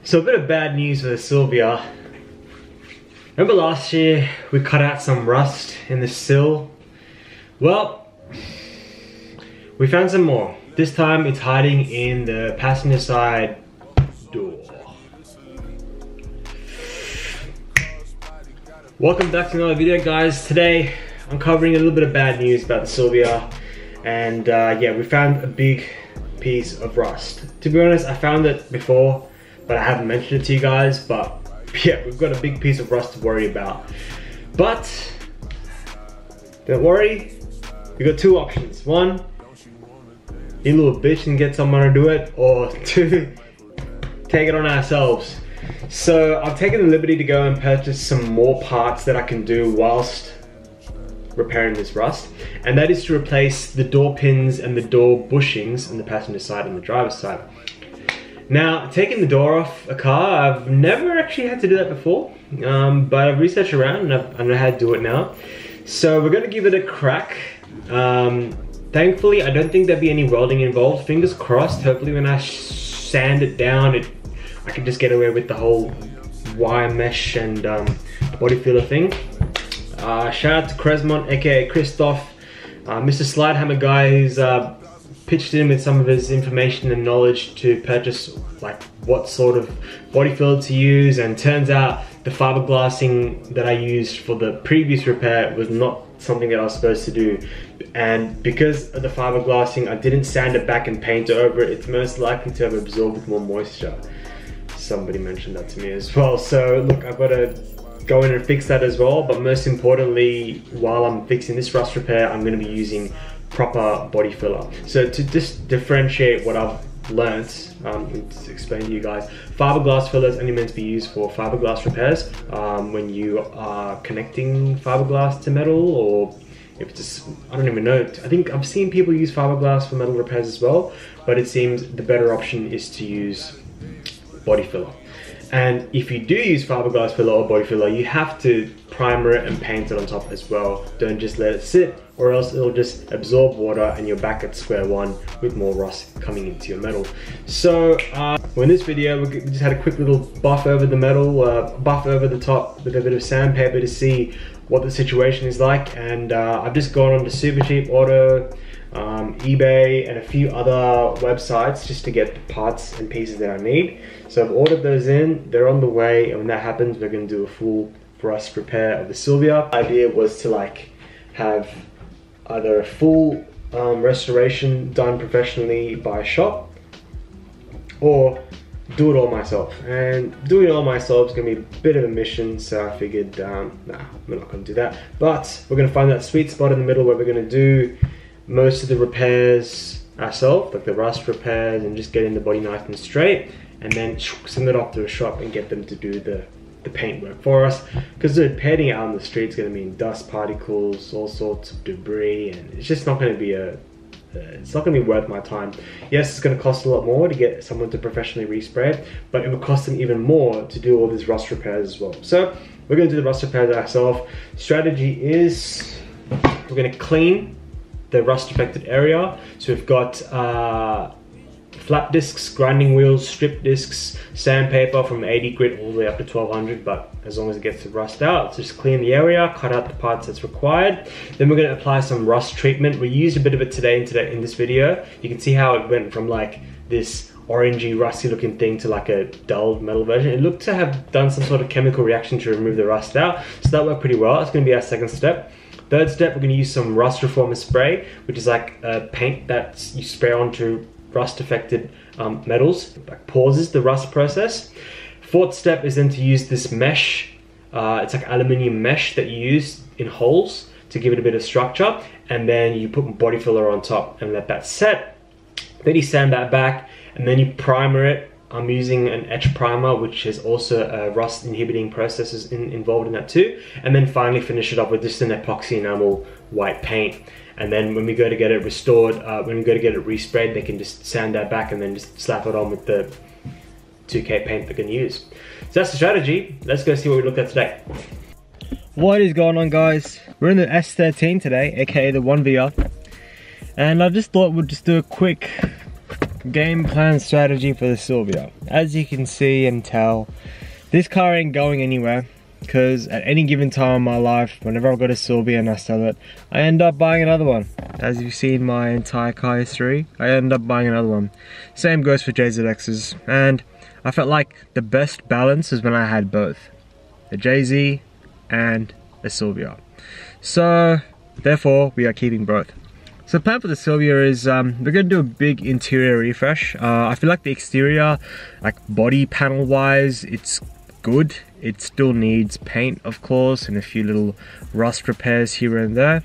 So a bit of bad news for the Silvia. Remember last year we cut out some rust in the sill? Well, we found some more. This time it's hiding in the passenger side door. Welcome back to another video, guys. Today I'm covering a little bit of bad news about the Silvia, and yeah, we found a big piece of rust. To be honest, I found it before, but I haven't mentioned it to you guys. But yeah, we've got a big piece of rust to worry about. But don't worry, we got two options. One, you little bitch and get someone to do it, or two, take it on ourselves. So I've taken the liberty to go and purchase some more parts that I can do whilst repairing this rust, and that is to replace the door pins and the door bushings on the passenger side and the driver's side. Now, taking the door off a car, I've never actually had to do that before, but I've researched around and I know how to do it now. So we're going to give it a crack. Thankfully, I don't think there'll be any welding involved. Fingers crossed. Hopefully when I sand it down, I can just get away with the whole wire mesh and body filler thing. Shout out to Cresmont, aka Christoph, Mr. Slidehammer guy, who's pitched in with some of his information and knowledge to purchase like what sort of body filler to use. And turns out the fiberglassing that I used for the previous repair was not something that I was supposed to do, and because of the fiberglassing, I didn't sand it back and paint over it. It's most likely to have absorbed with more moisture. Somebody mentioned that to me as well. So look, I've got to go in and fix that as well. But most importantly, while I'm fixing this rust repair, I'm going to be using proper body filler. So to just differentiate what I've learnt, and to explain to you guys, fiberglass filler is only meant to be used for fiberglass repairs, when you are connecting fiberglass to metal, or if it's just, I don't even know. I think I've seen people use fiberglass for metal repairs as well, but it seems the better option is to use body filler. And if you do use fiberglass filler or body filler, you have to primer it and paint it on top as well. Don't just let it sit, or else it'll just absorb water and you're back at square one with more rust coming into your metal. So well, in this video, we just had a quick little buff over the metal, buff over the top with a bit of sandpaper to see what the situation is like. And I've just gone on to Supercheap Auto, eBay, and a few other websites just to get the parts and pieces that I need. So I've ordered those in, they're on the way, and when that happens, we're going to do a full rust repair of the Silvia. The idea was to like have either a full restoration done professionally by a shop, or do it all myself. And doing it all myself is going to be a bit of a mission, so I figured, nah, we're not going to do that. But we're going to find that sweet spot in the middle where we're going to do most of the repairs ourselves, like the rust repairs, and just getting the body nice and straight, and then send it off to a shop and get them to do the paint work for us, because the painting out on the street is going to mean dust particles, all sorts of debris, and it's just not going to be it's not going to be worth my time. Yes, it's going to cost a lot more to get someone to professionally respray it, but it will cost them even more to do all these rust repairs as well. So we're going to do the rust repairs ourselves. Strategy is we're going to clean the rust affected area. So we've got flap discs, grinding wheels, strip discs, sandpaper from 80 grit all the way up to 1200, but as long as it gets the rust out, just clean the area, cut out the parts that's required. Then we're going to apply some rust treatment. We used a bit of it today in this video. You can see how it went from like this orangey rusty looking thing to like a dull metal version. It looked to have done some sort of chemical reaction to remove the rust out, so that worked pretty well. It's going to be our second step. Third step, we're going to use some rust reformer spray, which is like a paint that you spray onto rust affected metals, like pauses the rust process. Fourth step is then to use this mesh. It's like aluminium mesh that you use in holes to give it a bit of structure, and then you put body filler on top and let that set. Then you sand that back, and then you primer it. I'm using an etch primer, which is also rust inhibiting processes involved in that too. And then finally finish it up with just an epoxy enamel white paint. And then when we go to get it restored, when we go to get it resprayed, they can just sand that back and then just slap it on with the 2K paint they're gonna use. So that's the strategy. Let's go see what we looked at today. What is going on, guys? We're in the S13 today, aka the 1VR. And I just thought we'd just do a quick game plan strategy for the Silvia. As you can see and tell, this car ain't going anywhere, because at any given time in my life, whenever I've got a Silvia and I sell it, I end up buying another one. As you've seen my entire car history, I end up buying another one. Same goes for JZXs, and I felt like the best balance is when I had both, a JZ and a Silvia. So therefore we are keeping both. So the plan for the Silvia is we're going to do a big interior refresh. I feel like the exterior, like body panel wise, it's good. It still needs paint, of course, and a few little rust repairs here and there.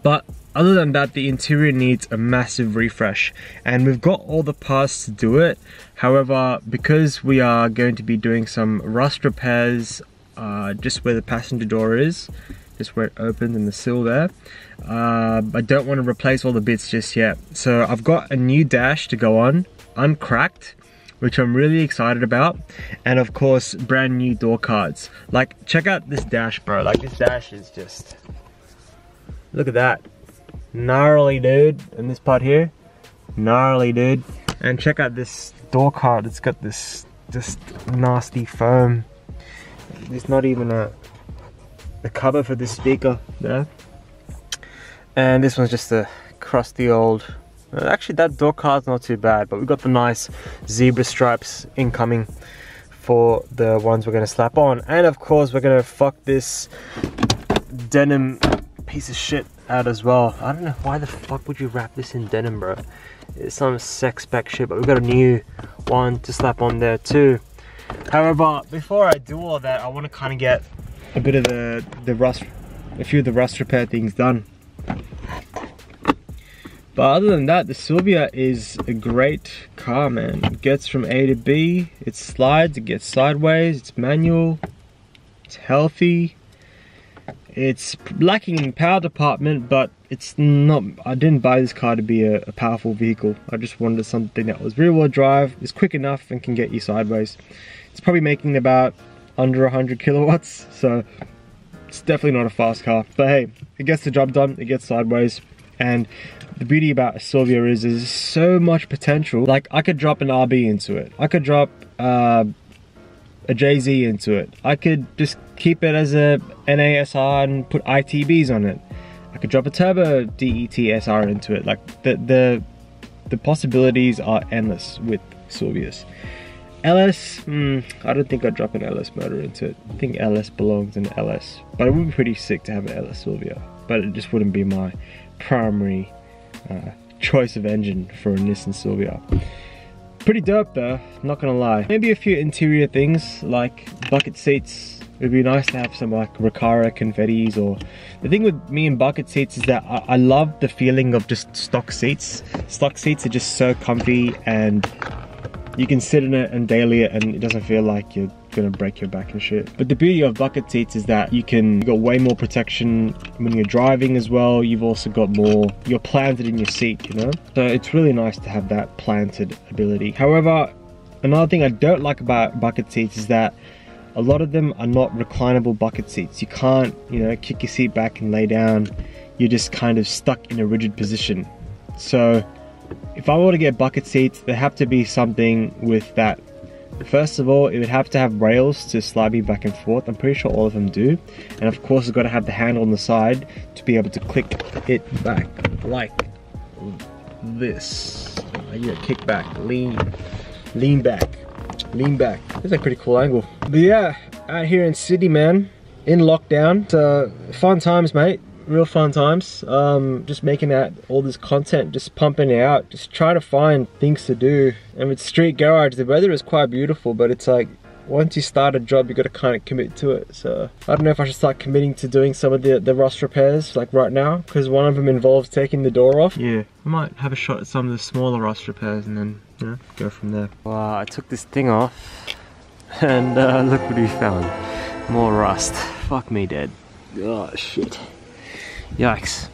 But other than that, the interior needs a massive refresh, and we've got all the parts to do it. However, because we are going to be doing some rust repairs just where the passenger door is, just where it opens in the sill there, I don't want to replace all the bits just yet. So I've got a new dash to go on, uncracked, which I'm really excited about, and of course brand new door cards. Like, check out this dash, bro. Like, this dash is just, look at that, gnarly, dude. And this part here, gnarly, dude. And check out this door card. It's got this just nasty foam. There's not even a cover for this speaker there. And this one's just a crusty old, actually that door card's not too bad, but we've got the nice zebra stripes incoming for the ones we're going to slap on. And of course we're going to fuck this denim piece of shit out as well. I don't know why the fuck would you wrap this in denim, bro. It's some sex spec shit, but we've got a new one to slap on there too. However, before I do all that, I want to kind of get a bit of a few of the rust repair things done. But other than that, the Silvia is a great car, man. It gets from A to B, it slides, it gets sideways, it's manual, it's healthy. It's lacking in power department, but it's not, I didn't buy this car to be a powerful vehicle. I just wanted something that was rear wheel drive, is quick enough and can get you sideways. It's probably making about under 100 kilowatts, so it's definitely not a fast car. But hey, it gets the job done, it gets sideways. And the beauty about a Silvia is there's so much potential. Like, I could drop an RB into it, I could drop a JZ into it, I could just keep it as a NASR and put ITBs on it, I could drop a turbo DET SR into it. Like, the possibilities are endless with Silvias. LS, I don't think I'd drop an LS motor into it. I think LS belongs in LS, but it would be pretty sick to have an LS Silvia, but it just wouldn't be my primary choice of engine for a Nissan Silvia. Pretty dope though, not gonna lie. Maybe a few interior things like bucket seats. It'd be nice to have some like Recaro confettis. Or the thing with me and bucket seats is that I love the feeling of just stock seats. Stock seats are just so comfy, and you can sit in it and daily it and it doesn't feel like you're gonna break your back and shit. But the beauty of bucket seats is that you got way more protection when you're driving as well. You've also got more, you're planted in your seat, you know? So it's really nice to have that planted ability. However, another thing I don't like about bucket seats is that a lot of them are not reclinable bucket seats. You can't, you know, kick your seat back and lay down. You're just kind of stuck in a rigid position. So if I were to get bucket seats, there have to be something with that. First of all, it would have to have rails to slide me back and forth. I'm pretty sure all of them do. And of course, it's got to have the handle on the side to be able to click it back like this. Yeah, kick back, lean back, lean back. That's a pretty cool angle. But yeah, out here in Sydney, man, in lockdown. So fun times, mate. Real fun times. Just making out all this content, just pumping it out, just trying to find things to do. And with Street Garage, the weather is quite beautiful, but it's like, once you start a job, you got to kind of commit to it. So I don't know if I should start committing to doing some of the rust repairs like right now, because one of them involves taking the door off. Yeah, I might have a shot at some of the smaller rust repairs and then, you know, go from there. Wow, I took this thing off and look what we found. More rust. Fuck me dead. Oh shit. Yikes.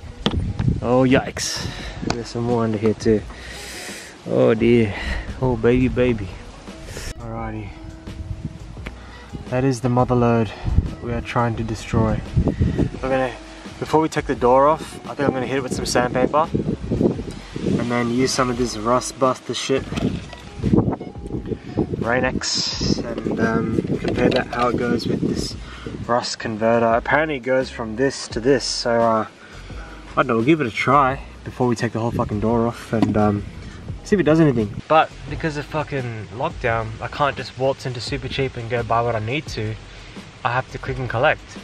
Oh yikes. There's some more under here too. Oh dear. Oh baby baby. Alrighty. That is the mother load we are trying to destroy. Before we take the door off, I think I'm gonna hit it with some sandpaper. I'm and then use some of this rust buster shit, Rain-X, and compare that how it goes with this rust converter. Apparently it goes from this to this, so I don't know, we'll give it a try before we take the whole fucking door off and see if it does anything. But because of fucking lockdown, I can't just waltz into Super Cheap and go buy what I need to. I have to click and collect.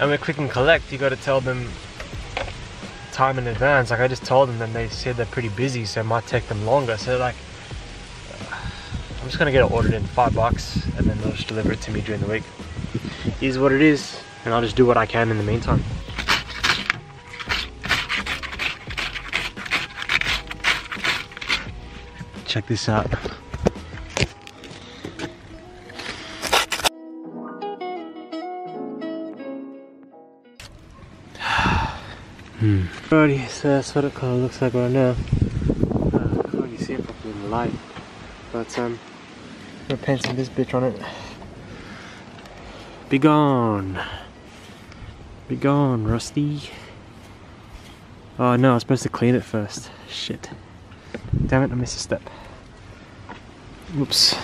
And with click and collect, you got to tell them time in advance. Like I just told them, and they said they're pretty busy, so it might take them longer. So like, I'm just gonna get it ordered in $5, and then they'll just deliver it to me during the week. It is what it is, and I'll just do what I can in the meantime. Check this out. Alrighty, so that's what it kind of looks like right now. I can't really see it properly in the light, but I'm gonna paint some this bitch on it. Be gone, Rusty. Oh no, I was supposed to clean it first. Shit. Damn it, I missed a step. Whoops.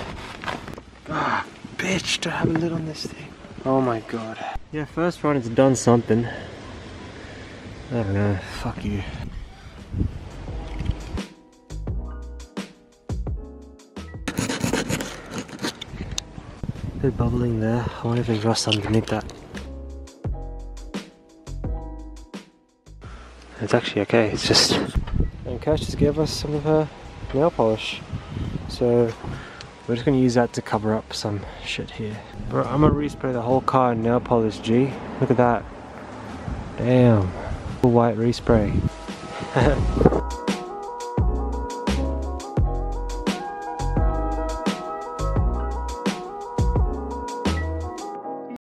Ah, bitch, do I have a lid on this thing? Oh my god. Yeah, first run it's done something. I don't know, fuck you. Bit bubbling there. I wonder if there's rust underneath that. It's actually okay, it's just... And Cash just gave us some of her nail polish. So we're just gonna use that to cover up some shit here. Bro, I'm gonna respray the whole car in nail polish, G. Look at that. Damn. White respray.